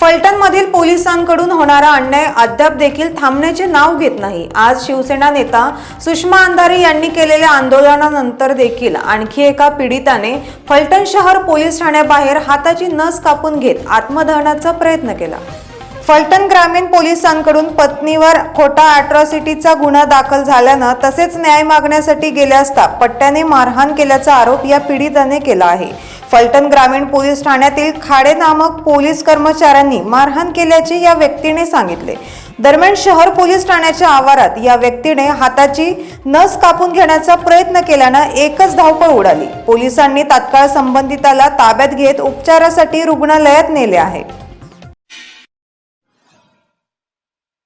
फलटणमधील पोलिसांकडून होणारा अन्याय अद्याप देखील थांबण्याचे नाव घेत नाही। आज शिवसेना नेता सुषमा अंधारे यांनी केलेल्या आंदोलनानंतर देखील आणखी एका पीडिताने फलटण शहर पोलीस ठाण्याबाहेर हाताची नस कापून घेत आत्मदहनाचा प्रयत्न केला। फलटण ग्रामीण पोलिसांकडून पत्नीवर खोटा अॅट्रॉसिटीचा गुन्हा दाखल झाल्यानं तसेच न्याय मागण्यासाठी गेले असता पट्ट्याने मारहाण केल्याचा आरोप या पीडिताने केला आहे। फलटण ग्रामीण पोलीस ठाण्यातील खाडे नामक पोलीस कर्मचाऱ्यांनी मारहाण केल्याचे या व्यक्तीने सांगितले। दरम्यान शहर पोलीस ठाण्याच्या आवारात या व्यक्तीने हाताची नस कापून घेण्याचा प्रयत्न केल्यानं एकच धावपळ उडाली। पोलिसांनी तात्काळ संबंधिताला ताब्यात घेत उपचारासाठी रुग्णालयात नेले आहे।